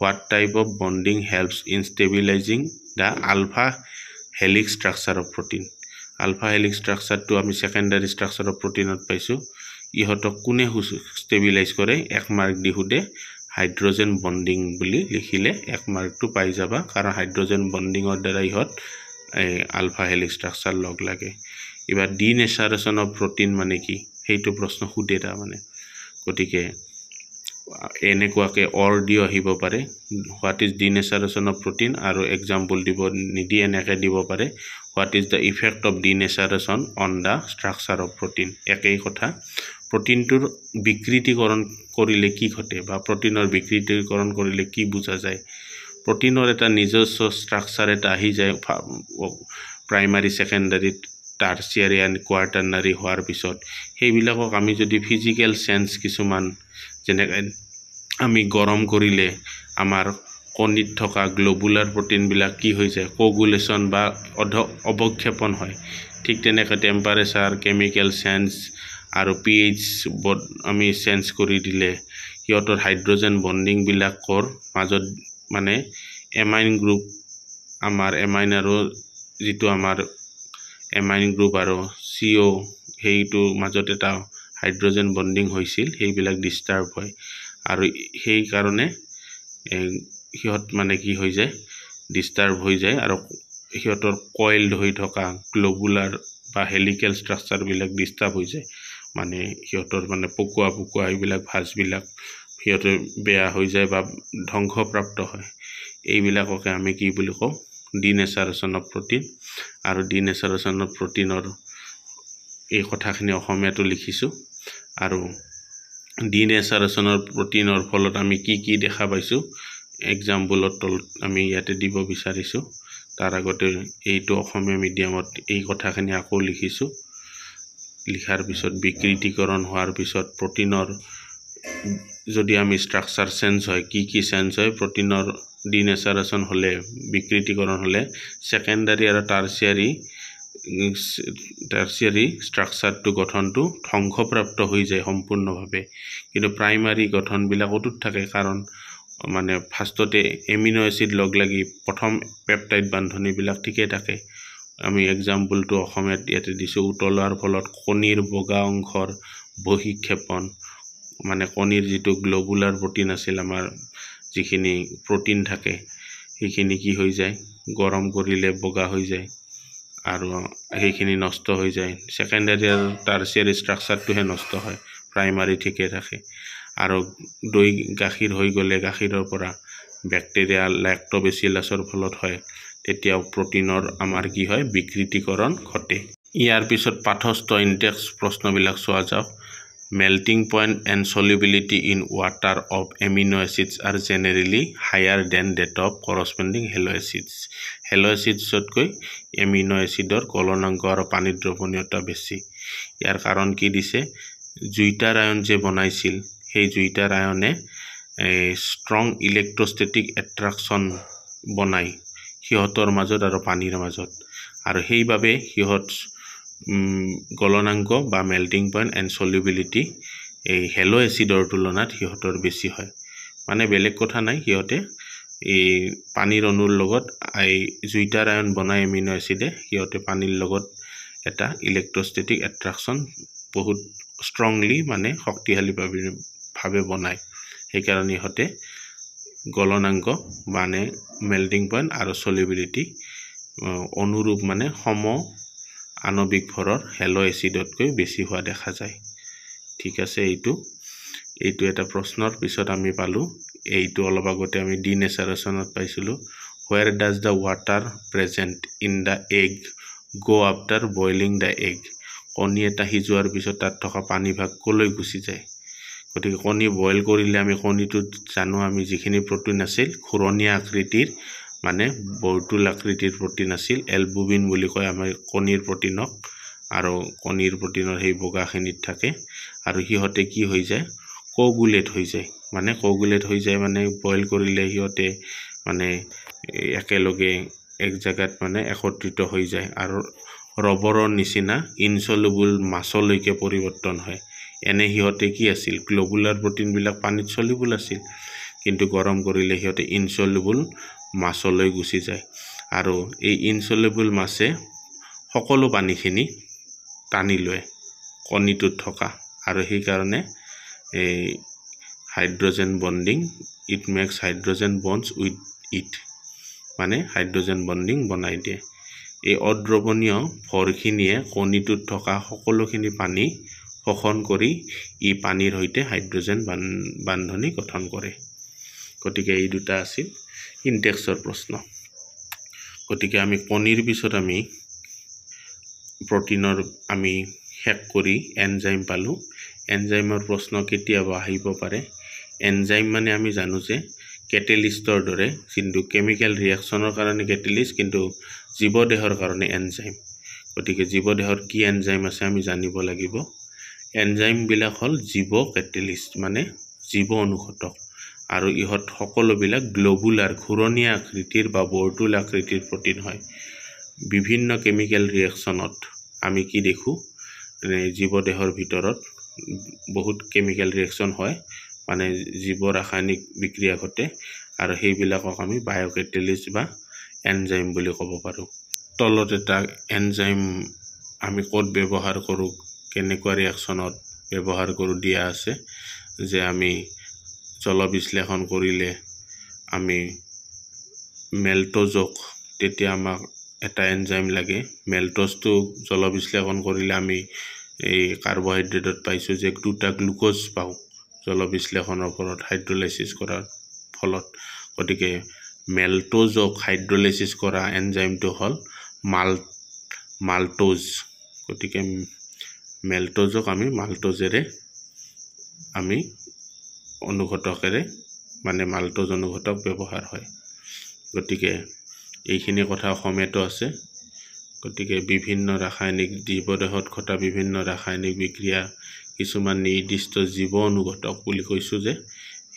what type of bonding helps in stabilizing the alpha helix structure of protein alpha helix structure to আমি secondary structure of protein ত পাইছো ইহতক কোনে stabilize কৰে এক মাৰ্ক দি হুদে হাইড্ৰোজেন বন্ডিং বুলি লিখিলে এক মাৰ্কটো পাই যাবা কাৰণ হাইড্ৰোজেন বন্ডিংৰ দ্বাৰা ইহত আলফা হেলিক্স স্ট্ৰাকচাৰ লগ লাগে এবাৰ ডিনেচাৰেশন অফ প্ৰটিন মানে কি সেইটো প্ৰশ্ন হুদে তা মানে গতিকে এনেকুৱাকে অৰ দিও আহিব পাৰে what is denaturation of protein আৰু এক্সাম্পল দিব নিদি এনেকে দিব পাৰে what is the effect of denaturation on the structure of protein একেই কথা প্ৰটিনটোৰ বিকৃতিকৰণ কৰিলে কি ঘটে বা প্ৰটিনৰ বিকৃতিকৰণ কৰিলে কি বুজা যায় প্ৰটিনৰ এটা নিজস্ব ষ্ট্ৰাকচাৰ এটা আহি যায় প্ৰাইমাৰী সেকেন্ডাৰী টাৰ্চিয়াৰী এণ্ড কোৱাটাৰ্নাৰী হোৱাৰ পিছত সেইবিলাকক আমি যদি ফিজিক্যাল সেন্স কিছুমান যেনে আমি গৰম কৰিলে আমাৰ কণিত থকা গ্লোবুলাৰ প্ৰটিন বিলাক কি হৈ যায় কোগুলেশন বা অৱক্ষেপণ হয় ঠিক তেনেকৈ টেম্পাৰেচাৰ কেমিক্যাল সেন্স আৰু pH আমি সেন্স কৰি দিলে হিয়তৰ হাইড্ৰোজেন বন্ডিং বিলাকৰ মাজত মানে এমাইন গ্ৰুপ আমাৰ এমাইন আৰু যেটো আমাৰ এমাইন গ্ৰুপ আৰু CO হেইটো মাজত এটা হাইড্ৰোজেন বন্ডিং হৈছিল হেইবিলাক ডিস্টাৰ্ব হয় আৰু সেই কাৰণে হিয়ত মানে কি হৈ যায় ডিস্টাৰ্ব হৈ যায় আৰু হিয়তৰ কয়েলড হৈ থকা গ্লোবুলাৰ বা হেলিকেল স্ট্ৰাকচাৰ বিলাক ডিস্টাৰ্ব হৈ যায় মানে হিয়তৰ মানে পকুৱা এইবিলাক ভাঁজবিলাক হিয়তে বেয়া হৈ যায় বা ধ্বংসপ্ৰাপ্ত হয় এইবিলাককে আমি কি বুলি কওঁ ডিনেচাৰেশন অফ প্ৰটিন আৰু ডিনেচাৰেশন অফ প্ৰটিনৰ এই কথাখিনি অসমীয়াটো লিখিছো আৰু ডিনেচাৰেশনৰ প্ৰটিনৰ ফলত আমি কি দেখা পাইছো এক্সাম্পলত আমি ইয়াতে দিব বিচাৰিছো তাৰ আগতে এইটো অসমীয়া মিডিয়ামত এই কথাখিনি আকৌ লিখিছো লিখাৰ পিছত বিকৃতিকৰণ হোৱাৰ পিছত প্ৰটিনৰ যদি আমি স্ট্ৰাকচাৰ চেঞ্জ হয় কি চেঞ্জ হয় প্ৰটিনৰ ডিনেচাৰেশন হলে বিকৃতিকৰণ হলে সেকেন্ডাৰী আৰু টাৰ্চিয়াৰী স্ট্ৰাকচাৰটো গঠনটো ধ্বংসপ্ৰাপ্ত হৈ যায় সম্পূৰ্ণভাৱে কিন্তু প্ৰাইমাৰী গঠন বিলাকতো থাকে কাৰণ মানে ফাৰ্ষ্টতে এমিনো এসিড লগ লাগি প্ৰথম পেপটাইড বান্ধনী বিলাক ঠিকে থাকে আমি এক্সাম্পলটো অসমীয়াত ইয়াতে দিছো উতলাৰ ফলত কণীৰ বগা অংশৰ বহিক্ষেপণ মানে কণীৰ যেটো গ্লোবুলাৰ প্ৰটিন আছিল আমাৰ যিখিনি প্ৰটিন থাকে সেইখিনি কি হৈ যায় গৰম কৰিলে বগা হৈ যায় আৰু সেইখিনি নষ্ট হৈ যায় সেকেন্ডাৰী আৰু টাৰ্চিয়াৰী স্ট্ৰাকচাৰটোহে নষ্ট হয় প্ৰাইমাৰী ঠিকে থাকে আৰু দৈ গাখীৰ হৈ গলে গাখীৰৰ পৰা ব্যাকটেৰিয়া ল্যাক্টোবেচিলাছৰ ফলত হয় তেতিয়াও প্ৰটিনৰ আমাৰ কি হয় বিকৃতিকৰণ ঘটে ইয়াৰ পিছত পাঠস্থ ইনটেক্স প্ৰশ্নবিলাক চোৱা যাওক melting point and solubility in water of amino acids are generally higher than that of corresponding halo acids কৈ amino acidৰ গলনাংক আৰু পানীৰ দ্ৰৱণীয়তা বেছি ইয়াৰ কাৰণ কি দিছে জুইটাৰ আয়ন যে বনাইছিল সেই জুইটাৰ আয়নে strong electrostatic attraction বনাই হিয়তৰ মাজত আৰু পানীৰ মাজত আৰু সেইভাবে হিয়ত গলনাংক বা মেল্টিং পয়েন্ট এন্ড সলিউবিলিটি এই হেলো এসিডৰ তুলনাত হিয়তৰ বেছি হয় মানে বেলেগ কথা নাই হিয়তে এই পানীৰ অনুৰ লগত এই জুইটাৰ আয়ন বনাই এমিনো এসিডে হিয়তে পানীৰ লগত এটা ইলেক্ট্ৰোষ্টেটিক এট্ৰাকশন বহুত স্ট্ৰংলি মানে শক্তিশালী ভাবে বনায় সেই কাৰণে হতে গলনাংক মানে মেল্টিং পয়েন্ট আৰু সলিউবিলিটি অনুৰূপ মানে সম আণবিক ভৰৰ হেলো এচিডতকৈ বেছি হোৱা দেখা যায় ঠিক আছে এইটো এটা প্ৰশ্নৰ পিছত আমি পালো এইটো অলপ আগতে আমি ডিনেচাৰেশনত পাইছিলো where does the water present in the egg go after boiling the egg কণী এটা সিজোৱাৰ পিছত তাত থকা পানী ভাগ কলৈ গুচি যায় গতিকে কণী বইল কৰিলে আমি কণীটো জানো আমি যিখিনি প্ৰটিন আছিল খুৰণীয়া আকৃতিৰ মানে বৰ্তুল আকৃতিৰ প্ৰটিন আছিল এলবুমিন বুলি কয় আমাৰ কণীৰ প্ৰটিনক আৰু কণীৰ প্ৰটিনৰ সেই বগাখিনিত থাকে আৰু হিহতে কি হৈ যায় কোগুলেট হৈ যায় মানে বইল কৰিলে হিহতে মানে একেলগে এক জায়গাত মানে একত্ৰিত হৈ যায় আৰু ৰবৰৰ নিচিনা ইনসলুবল মাছলৈকে পৰিৱৰ্তন হয় এনে হিহতে কি আছিল গ্লোবুলাৰ প্ৰটিন বিলাক পানীত সলিবল আছিল কিন্তু গৰম কৰিলে হিহতে ইনসলুবল মাছলৈ গুচি যায় আৰু এই ইনসলুবল মাছে সকলো পানীখিনি টানি লয় কণীটোত থকা আৰু সেই কাৰণে এই hydrogen bonding it makes hydrogen bonds with it মানে হাইড্ৰোজেন বন্ডিং বনাই দিয়ে এই অদ্ৰৱণীয় ভৰখিনিয়ে কণীটোত থকা সকলোখিনি পানী শোষণ কৰি ই পানীৰ সৈতে হাইড্ৰোজেন বান্ধনী গঠন কৰে গতিকে এই দুটা আছিল ইনটেক্সৰ প্ৰশ্ন গতিকে আমি কণীৰ পিছত আমি প্ৰটিনৰ আমি হেক কৰি এনজাইম পালো এনজাইমৰ প্ৰশ্ন কেতিয়াবা আহিব পাৰে এনজাইম মানে আমি জানো যে কেটেলিষ্টৰ দৰে কিন্তু কেমিক্যাল ৰিঅ্যাকশনৰ কাৰণে কেটেলিষ্ট কিন্তু জীবদেহৰ কাৰণে এনজাইম গতিকে জীবদেহৰ কি এনজাইম আছে আমি জানিব লাগিব এনজাইম বিলাক হল জীব কেটেলিষ্ট মানে জীব অনুঘটক আৰু ইহত সকলোবিলাক গ্লোবুলাৰ ঘূৰণীয়া আকৃতিৰ বা বৰ্তুল আকৃতিৰ প্ৰটিন হয় বিভিন্ন কেমিক্যাল ৰিঅ্যাকশনত আমি কি দেখো জীবদেহৰ ভিতৰত বহুত কেমিক্যাল ৰিঅ্যাকশন হয় মানে জীৱ ৰাসায়নিক বিক্ৰিয়া ঘটে আৰু সেইবিলাকক আমি বায়োকেটালিষ্ট বা এনজাইম বুলি ক'ব পাৰো তলত এটা এনজাইম আমি ক'ত ব্যৱহাৰ কৰো কেনেকুৱা ৰিঅ্যাকশনত ব্যৱহাৰ কৰো দিয়া আছে যে আমি জল বিশ্লেষণ কৰিলে আমি মেল্টোজক তেতিয়া আমাক এটা এনজাইম লাগে মেল্টোজটো জল বিশ্লেষণ কৰিলে আমি এই কাৰ্বোহাইড্ৰেটত পাইছো যে দুটা গ্লুকোজ পাও জল বিশ্লেষণৰ ওপৰত হাইড্ৰোলাইসিস কৰাৰ ফলত গতিকে মেল্টোজক হাইড্ৰোলাইসিস কৰা এনজাইমটো হল মাল্টোজ গতিকে মেল্টোজক আমি মাল্টোজেৰে আমি অনুঘটকেৰে মানে মাল্টোজ অনুঘটক ব্যৱহাৰ হয় গতিকে এইখিনি কথা অসমীয়াটো আছে গতিকে বিভিন্ন ৰাসায়নিক জীবদেহত ঘটা বিভিন্ন ৰাসায়নিক বিক্ৰিয়া কিছুমান নিৰ্দিষ্ট জীৱ অনুঘটক বুলি কৈছো যে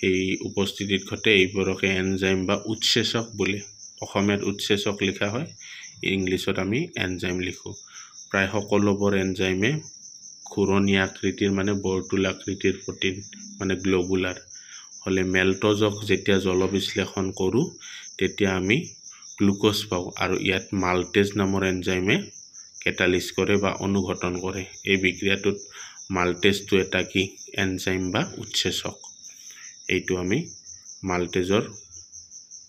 এই উপস্থিতিত ঘটে এইবোৰকে এনজাইম বা উৎসেচক বুলি অসমীয়াত উৎসেচক লিখা হয় ইংলিছত আমি এনজাইম লিখো প্ৰায় সকলোবোৰ এনজাইমে ঘূৰণীয়া আকৃতিৰ মানে বৰ্তুল আকৃতিৰ প্ৰটিন মানে গ্লোবুলাৰ হলে মেল্টোজক যেতিয়া জল বিশ্লেষণ কৰো তেতিয়া আমি গ্লুকোজ পাও আৰু ইয়াত মাল্টেজ নামৰ এনজাইমে কেটালিস কৰে বা অনুঘটন কৰে এই বিক্ৰিয়াটোত মাল্টেজটো এটা কি এনজাইম বা উৎসেচক এইটো আমি মাল্টেজৰ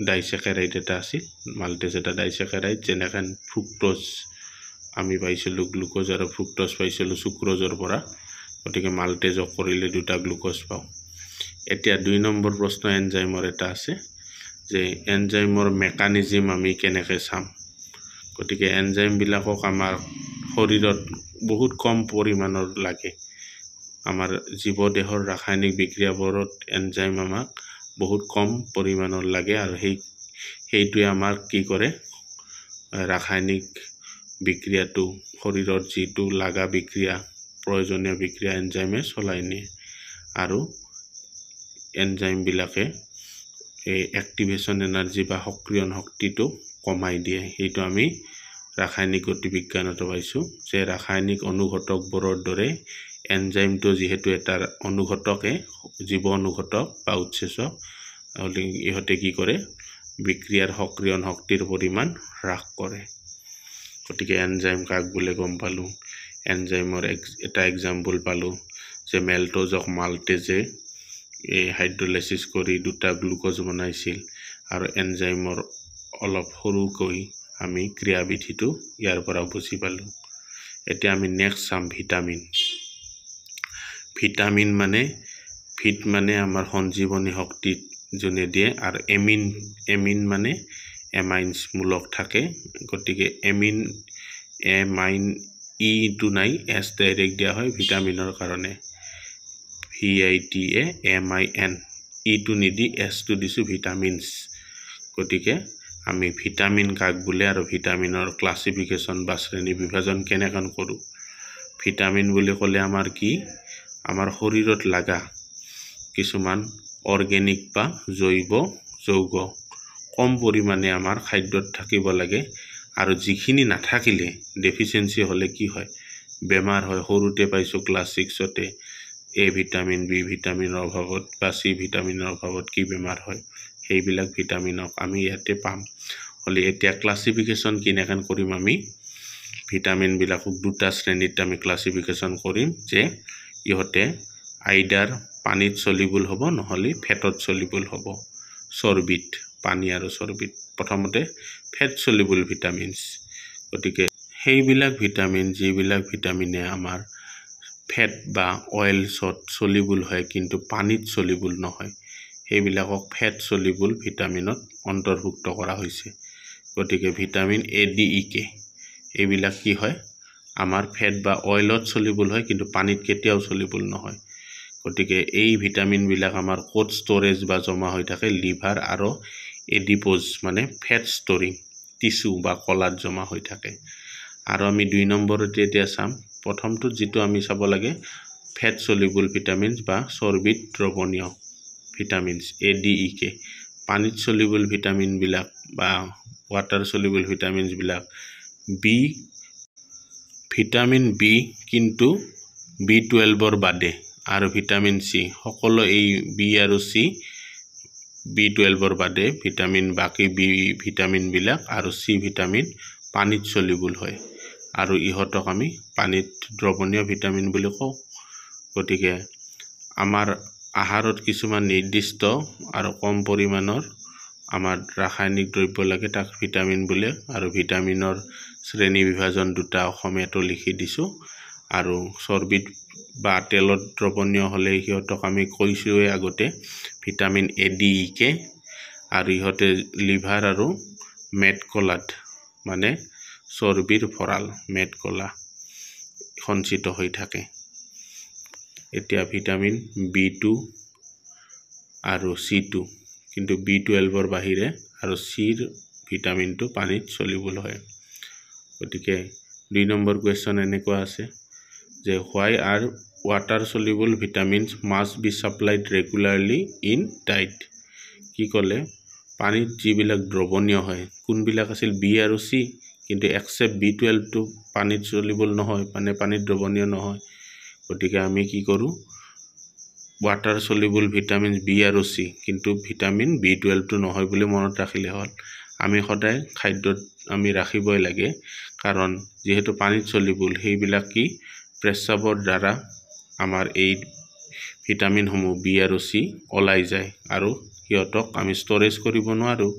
ডাইস্যাকাৰাইড এটা আছিল মাল্টেজ এটা ডাইস্যাকাৰাইড যেনেকৈ ফ্ৰুক্টোজ আমি পাইছিলো গ্লুকোজ আৰু ফ্ৰুক্টোজ পাইছিলো সুক্ৰোজৰ পৰা গতিকে মাল্টেজক কৰিলে দুটা গ্লুকোজ পাও এতিয়া 2 নম্বৰ প্ৰশ্ন এনজাইমৰ এটা আছে যে এনজাইমৰ মেকানিজম আমি কেনেকৈ চাম গতিকে এনজাইম বিলাকক আমাৰ শৰীৰত বহুত কম পৰিমাণৰ লাগে আমাৰ জীবদেহৰ ৰাসায়নিক বিক্ৰিয়াবোৰত এনজাইম আমাক বহুত কম পৰিমাণৰ লাগে আৰু সেইটোৱে আমাৰ কি কৰে ৰাসায়নিক বিক্ৰিয়াটো শৰীৰৰ যিটো লাগা বিক্ৰিয়া প্ৰয়োজনীয় বিক্ৰিয়া এনজাইমে চলাই নিয়ে আৰু এনজাইম বিলাকে এই অ্যাক্টিভেশন এনাৰ্জি বা সক্ৰিয়ণ শক্তিটো কমাই দিয়ে এইটো আমি ৰাসায়নিক গতিবিজ্ঞানত পাইছো যে ৰাসায়নিক অনুঘটকবোৰৰ দৰে এনজাইমটো যেহেতু এটা অনুঘটকে জীৱ অনুঘটক বা উৎসেচক ইহতে কি কৰে বিক্ৰিয়াৰ সক্ৰিয়ণ শক্তিৰ পৰিমাণ হ্ৰাস কৰে গতিকে এনজাইম কাক বুলি গম পালো এনজাইমৰ এটা এক্সাম্পল পালো যে মেল্টোজক মাল্টেজে এই হাইড্ৰোলাইসিস কৰি দুটা গ্লুকোজ বনাইছিল আৰু এনজাইমৰ অলপ সৰুকৈ আমি ক্ৰিয়াবিধিটো ইয়াৰ পৰা বুজি পালো এতিয়া আমি নেক্সট চাম ভিটামিন। ভিটামিন মানে ভিট মানে আমাৰ সঞ্জীৱনী শক্তিত যোনে দিয়ে, আৰু এমিন মানে এমাইন্স মূলক থাকে, গতিকে এমাইন ইটো নাই, এছ ডাইৰেক্ট দিয়া হয় ভিটামিনৰ কাৰণে, VITAMIN, ইটো নিদি এছটো দিছোঁ ভিটামিনছ। গতিকে আমি ভিটামিন কাক বোলে আৰু ভিটামিনৰ ক্লাছিফিকেশ্যন বা শ্ৰেণী বিভাজন কেনেকৈ কৰোঁ। ভিটামিন বুলি ক'লে আমাৰ কি, আমাৰ শৰীৰত লাগা কিছুমান অৰ্গেনিক বা জৈৱ যৌগ কম পৰিমাণে আমাৰ খাদ্যত থাকিব লাগে, আৰু যিখিনি নাথাকিলে ডেফিচিয়েঞ্চি হ'লে কি হয়, বেমাৰ হয়। সৰুতে পাইছোঁ ক্লাছ 6তে A ভিটামিন, B ভিটামিনৰ অভাৱত বা C ভিটামিনৰ অভাৱত কি বেমাৰ হয়, সেইবিলাক ভিটামিনক আমি ইয়াতে পাম। হ'লে এতিয়া ক্লাছিফিকেশ্যন কেনেকৈ কৰিম, আমি ভিটামিনবিলাকক দুটা শ্ৰেণীত আমি ক্লাছিফিকেশ্যন কৰিম, যে ইহঁতে আইদাৰ পানীত চলিবল হ'ব, নহ'লে ফেটত চলিবল হ'ব, চৰ্বিত, পানী আৰু চৰ্বিত। প্ৰথমতে ফেট চলিবল ভিটামিনছ। গতিকে সেইবিলাক ভিটামিন, যিবিলাক ভিটামিনে আমাৰ ফেট বা অইলছত চলিবল হয় কিন্তু পানীত চলিবল নহয়, সেইবিলাকক ফেট চলিবল ভিটামিনত অন্তৰ্ভুক্ত কৰা হৈছে। গতিকে ভিটামিন ADEK এইবিলাক কি হয়, আমাৰ ফেট বা অইলত চলিবল হয় কিন্তু পানীত কেতিয়াও চলিবল নহয়। গতিকে এই ভিটামিনবিলাক আমাৰ ক'ত ষ্ট'ৰেজ বা জমা হৈ থাকে, লিভাৰ আৰু এডিপোজ মানে ফেট ষ্ট'ৰিং টিচু বা কলাত জমা হৈ থাকে। আৰু আমি 2 নম্বৰতে এতিয়া চাম, প্ৰথমটো যিটো আমি চাব লাগে ফেট চলিবল ভিটামিনছ বা চৰ্বিত দ্ৰৱণীয় ভিটামিনছ ADEK। পানীত চলিবল ভিটামিনবিলাক বা ৱাটাৰ চলিবল ভিটামিনছবিলাক ভিটামিন B কিন্তু B12ৰ বাদে, আৰু ভিটামিন C, সকলো এই B আৰু C B12ৰ বাদে বাকী B ভিটামিনবিলাক আৰু C ভিটামিন পানীত চলিবল হয়, আৰু ইহঁতক আমি পানীত দ্ৰৱণীয় ভিটামিন বুলি কওঁ। গতিকে আমাৰ আহাৰত কিছুমান নিৰ্দিষ্ট আৰু কম পৰিমাণৰ আমাৰ ৰাসায়নিক দ্ৰব্য লাগে, তাক ভিটামিন বোলে, আৰু ভিটামিনৰ শ্ৰেণী বিভাজন দুটা অসমীয়াতো লিখি দিছোঁ। আৰু চৰ্বিত বা তেলত দ্ৰৱণীয় হ'লে সিহঁতক আমি কৈছোঁৱে আগতে ভিটামিন ADEK, আৰু ইহঁতে লিভাৰ আৰু মেদকলাত মানে চৰ্বিৰ ভঁৰাল মেদকলা সঞ্চিত হৈ থাকে। এতিয়া ভিটামিন B2 আৰু C2, কিন্তু B12ৰ বাহিৰে আৰু Cৰ ভিটামিনটো পানীত চলিবল হয়। গতিকে 2 নম্বৰ কুৱেশ্যন এনেকুৱা আছে যে why are water soluble vitamins must be supplied regularly in diet. কি ক'লে, পানীত যিবিলাক দ্ৰৱণীয় হয় কোনবিলাক আছিল, B আৰু C, কিন্তু এক্সেপ্ট B12টো পানীত চলিবল নহয়, মানে পানীত দ্ৰৱণীয় নহয়। গতিকে আমি কি কৰোঁ, ৱাটাৰ চলিবল ভিটামিন B আৰু C, কিন্তু ভিটামিন B12টো নহয় বুলি মনত ৰাখিলে হ'ল। আমি সদায় খাদ্যত আমি ৰাখিবই লাগে, কাৰণ যিহেতু পানীত চলিবল, সেইবিলাক কি প্ৰেস্ৰাৱৰ দ্বাৰা আমাৰ এই ভিটামিনসমূহ B আৰু C ওলাই যায়, আৰু সিহঁতক আমি ষ্ট'ৰেজ কৰিব নোৱাৰোঁ।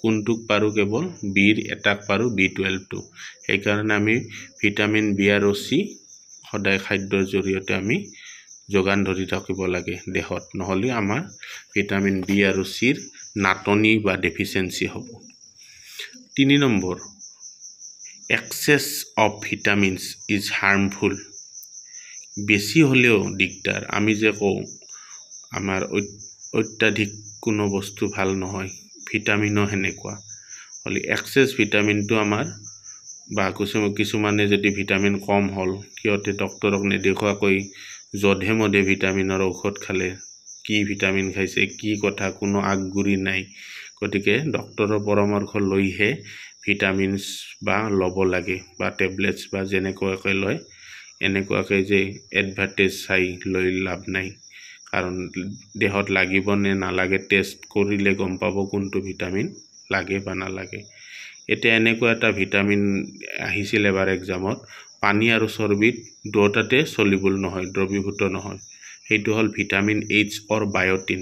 কোনটোক পাৰোঁ, কেৱল Bৰ এটাক পাৰোঁ, B12টো। সেইকাৰণে আমি ভিটামিন B আৰু C সদায় খাদ্যৰ জৰিয়তে আমি যোগান ধৰি থাকিব লাগে দেহত, নহ'লে আমাৰ ভিটামিন B আৰু Cৰ নাটনি বা ডেফিচিয়েঞ্চি হ'ব। 3 নম্বৰ, excess of vitamins is harmful. বেছি হ'লেও দিগদাৰ। আমি যে কওঁ আমাৰ অত্যাধিক কোনো বস্তু ভাল নহয়, ভিটামিনো সেনেকুৱা। হ'লে এক্সেছ ভিটামিনটো আমাৰ বা কিছুমানে যদি ভিটামিন কম হ'ল, সিহঁতে ডক্তৰক নেদেখুৱাকৈ যধে মধে ভিটামিনৰ ঔষধ খালে, কি ভিটামিন খাইছে, কি কথা, কোনো আগগুৰি নাই। গতিকে ডক্তৰৰ পৰামৰ্শ লৈহে ভিটামিনছ বা ল'ব লাগে, বা টেবলেটছ বা যেনেকুৱাকৈ লয়, এনেকুৱাকৈ যে এডভাৰ্টাইজ চাই লৈ লাভ নাই, কাৰণ দেহত লাগিব নে নালাগে টেষ্ট কৰিলে গম পাব কোনটো ভিটামিন লাগে বা নালাগে। এতিয়া এনেকুৱা এটা ভিটামিন আহিছিল এবাৰ এক্সামত, পানী আৰু চৰ্বিত দুয়োটাতে চলিবল নহয়, দ্ৰৱীভূত নহয়। সেইটো হ'ল ভিটামিন H অৰ বায়'টিন,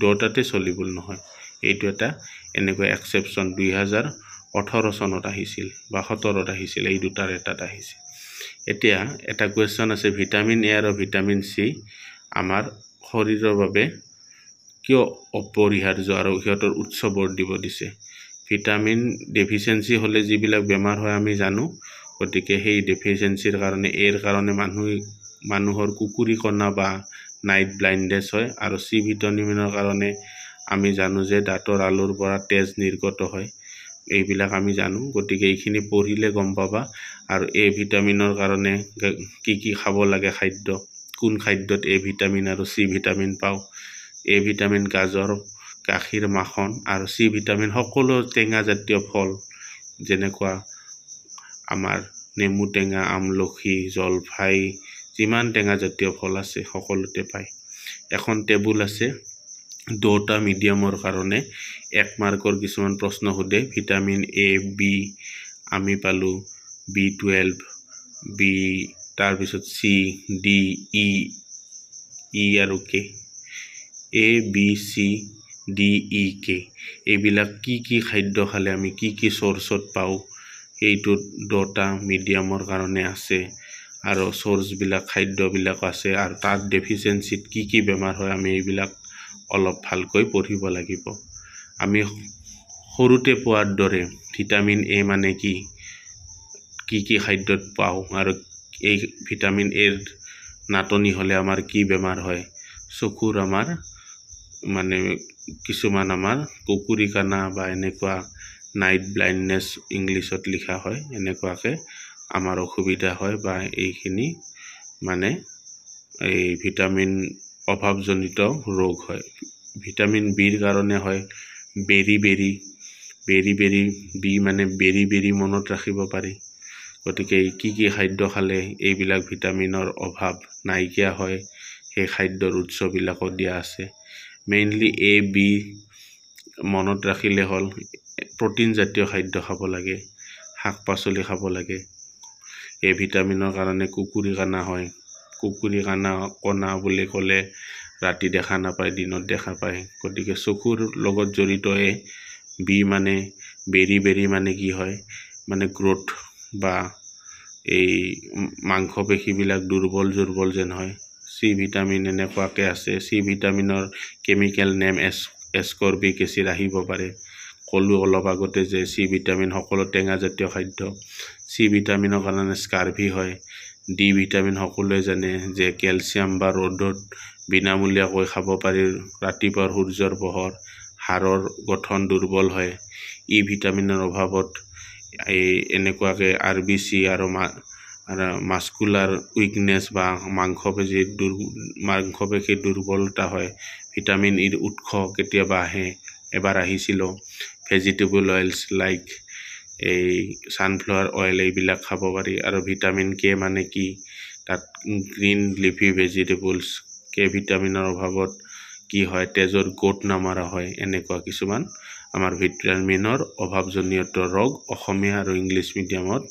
দুয়োটাতে চলিবল নহয়। এইটো এটা এনেকুৱা এক্সেপশ্যন 2018 চনত আহিছিল বা 17ত আহিছিল, এই দুটাৰ এটাত আহিছিল। এতিয়া এটা কোৱেশ্চন আছে ভিটামিন এ আৰু ভিটামিন চি আমাৰ শৰীৰৰ বাবে কিয় অপৰিহাৰ্য আৰু সিহঁতৰ উৎস দিব দিছে ভিটামিন ডেফিচিয়েঞ্চি হ'লে যিবিলাক বেমাৰ হয় আমি জানো গতিকে সেই ডেফিচিয়েঞ্চিৰ কাৰণে এৰ কাৰণে মানুহৰ কুকুৰি কণা বা নাইট ব্লাইণ্ডনেছ হয় আৰু চি ভিটামিনৰ কাৰণে আমি জানো যে দাঁতৰ আলুৰ পৰা তেজ নিৰ্গত হয় এইবিলাক আমি জানো গতিকে এইখিনি পঢ়িলে গম পাবা আৰু এ ভিটামিনৰ কাৰণে কি খাব লাগে খাদ্য কোন খাদ্যত এ ভিটামিন আৰু চি ভিটামিন পাওঁ এ ভিটামিন গাজৰ গাখীৰ মাখন আৰু চি ভিটামিন সকলো টেঙা জাতীয় ফল যেনেকুৱা আমাৰ নেমু টেঙা আমলখি জলফাই যিমান টেঙা জাতীয় ফল আছে সকলোতে পায় এখন টেবুল আছে 2টা মিডিয়ামৰ কাৰণে 1 মাৰ্কৰ কিছুমান প্ৰশ্ন সোধে ভিটামিন এ বি আমি পালো B12 বি তাৰ পিছত চি ডি ই আৰু কে A B C D E কে এইবিলাক কি খাদ্য খালে আমি কি সোৰ্সত পাওঁ এইটো 2টা মিডিয়ামৰ কাৰণে আছে আৰু সোৰ্সবিলাক খাদ্যবিলাক আছে আৰু তাৰ ডেফিচিয়েঞ্চিত কি বেমাৰ হয় আমি এইবিলাক অলপ ভালকৈ পঢ়িব লাগিব আমি সৰুতে পোৱাৰ দৰে ভিটামিন এ মানে কি খাদ্যত পাওঁ আৰু এই ভিটামিন এৰ নাটনি হলে আমাৰ কি বেমাৰ হয় চকুৰ আমাৰ মানে কিছুমান আমাৰ কুকুৰি কানা বা এনেকুৱা নাইট ব্লাইণ্ডনেছ ইংলিছত লিখা হয় এনেকুৱাকে আমাৰ অসুবিধা হয় বা এইখিনি মানে এই ভিটামিন অভাৱজনিত ৰোগ হয় ভিটামিন বিৰ কাৰণে হয় বেৰি বি মানে বেৰি মনত ৰাখিব পাৰি গতিকে কি খাদ্য খালে এইবিলাক ভিটামিনৰ অভাৱ নাইকিয়া হয় সেই খাদ্যৰ উৎসবিলাকত দিয়া আছে মেইনলি এ বি মনত ৰাখিলে হ'ল প্ৰটিন জাতীয় খাদ্য খাব লাগে শাক পাচলি খাব লাগে এই ভিটামিনৰ কাৰণে কুকুৰি কানা হয় কুকুৰি কণা বুলি ক'লে ৰাতি দেখা নাপায় দিনত দেখা পায় গতিকে চকুৰ লগত জড়িত বি মানে বেৰি মানে কি হয় মানে গ্ৰোথ বা এই মাংসপেশীবিলাক দুৰ্বল যেন হয় চি ভিটামিন এনেকুৱাকে আছে চি ভিটামিনৰ কেমিকেল নেম এসকৰ্বিক এচিড আহিব পাৰে কলো অলপ আগতে যে চি ভিটামিন সকলো টেঙা জাতীয় খাদ্য চি ভিটামিনৰ কাৰণে স্কাৰ্ভি হয় ডি ভিটামিন সকলোৱে জানে যে কেলছিয়াম বা ৰ'দত বিনামূলীয়াকৈ খাব পাৰি ৰাতিপুৱাৰ সূৰ্যৰ পোহৰ হাড়ৰ গঠন দুৰ্বল হয় ই ভিটামিনৰ অভাৱত এই এনেকুৱাকে RBC আৰু মাস্কুলাৰ উইকনেছ বা মাংসপেশীৰ দুৰ্বলতা হয় ভিটামিন ইৰ উৎস কেতিয়াবা আহে এবাৰ আহিছিল ভেজিটেবল অইলছ লাইক এই সানফ্লাৱাৰ অইল এইবিলাক খাব পাৰি আৰু ভিটামিন কে মানে কি তাত গ্ৰীন লিফি ভেজিটেবলছ কে ভিটামিনৰ অভাৱত কি হয় তেজৰ গোট নামাৰা হয় এনেকুৱা কিছুমান আমাৰ ভিটামিনৰ অভাৱজনিত ৰোগ অসমীয়া আৰু ইংলিছ মিডিয়ামত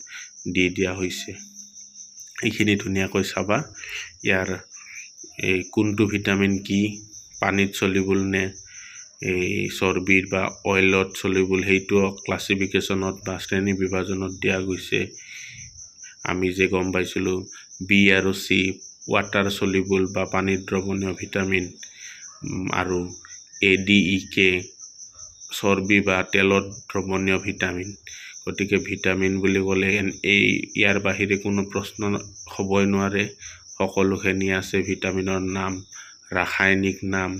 দি দিয়া হৈছে এইখিনি ধুনীয়াকৈ চাবা ইয়াৰ এই কোনটো ভিটামিন কি পানীত সলিবল নে এই চৰ্বিৰ বা অইলত সলিবল সেইটো ক্লাসিফিকেশনত বা শ্ৰেণী বিভাজনত দিয়া গৈছে আমি যে গম পাইছিলো বি আৰু সি ওয়াটাৰ সলিবল বা পানীত দ্ৰৱণীয় ভিটামিন আৰু ADEK চৰ্বি বা তেলত দ্ৰৱণীয় ভিটামিন গতিকে ভিটামিন বুলি ক'লে এই ইয়াৰ বাহিৰে কোনো প্ৰশ্ন হ'বই নোৱাৰে সকলোখিনি আছে ভিটামিনৰ নাম ৰাসায়নিক নাম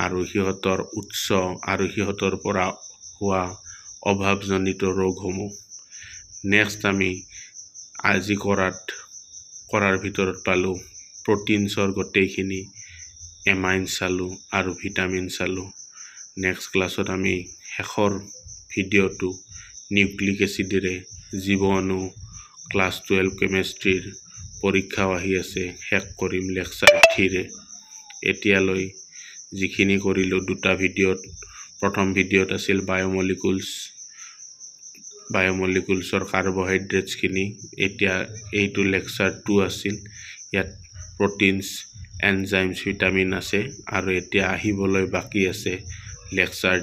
আৰু সিহঁতৰ উৎস আৰু সিহঁতৰ পৰা হোৱা অভাৱজনিত ৰোগসমূহ নেক্সট আমি আজি কৰাৰ ভিতৰত পালো প্ৰটিনছৰ গোটেইখিনি এমাইন চালো আৰু ভিটামিন চালো নেক্সট ক্লাছত আমি শেষৰ ভিডিঅ'টো নিউক্লিক এচিডেৰে জীৱ অণু ক্লাছ 12 কেমিষ্ট্ৰিৰ পৰীক্ষাও আহি আছে শেষ কৰিম লেকচাৰ 3 এতিয়ালৈ যিখিনি কৰিলো দুটা ভিডিঅ'ত প্ৰথম ভিডিঅ'ত আছিল বায়োমলিকুলছৰ কাৰ্বোহাইড্ৰেটছখিনি এতিয়া এইটো লেকচাৰ 2 আছিল ইয়াত প্ৰটিনছ এনজাইমছ ভিটামিন আছে আৰু এতিয়া আহিবলৈ বাকি আছে লেকচাৰ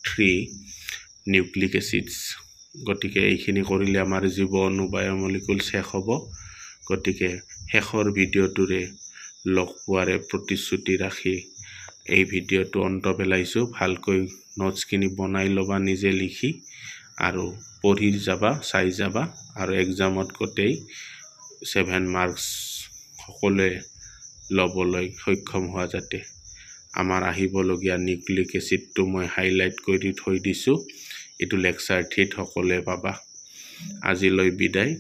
3 নিউক্লিক এচিডছ গতিকে এইখিনি কৰিলে আমাৰ জীৱ অণু বায়োমলিকুল শেষ হ'ব গতিকে শেষৰ ভিডিঅ'টোৰে লগ পোৱাৰে প্ৰতিশ্ৰুতি ৰাখি এই ভিডিঅ'টো অন্ত পেলাইছোঁ। ভালকৈ নোটছখিনি বনাই ল'বা নিজে লিখি আৰু পঢ়ি যাবা, চাই যাবা আৰু এক্সামত গোটেই 7 মাৰ্কছ সকলোৱে ল'বলৈ সক্ষম হোৱা যাতে। আমাৰ আহিবলগীয়া নিউক্লিক এচিডটো মই হাইলাইট কৰি থৈ দিছোঁ। এইটো লেকচাৰ 3 সকলোৱে পাবা। আজিলৈ বিদায়।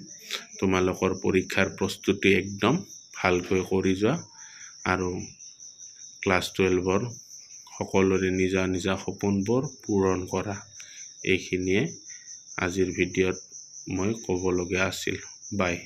তোমালোকৰ পৰীক্ষাৰ প্ৰস্তুতি একদম ভালকৈ কৰি যোৱা আৰু ক্লাছ 12ৰ সকলোৰে নিজা নিজা সপোনবোৰ পূৰণ কৰা। এইখিনিয়ে আজিৰ ভিডিঅ'ত মই ক'বলগীয়া আছিল। বাই।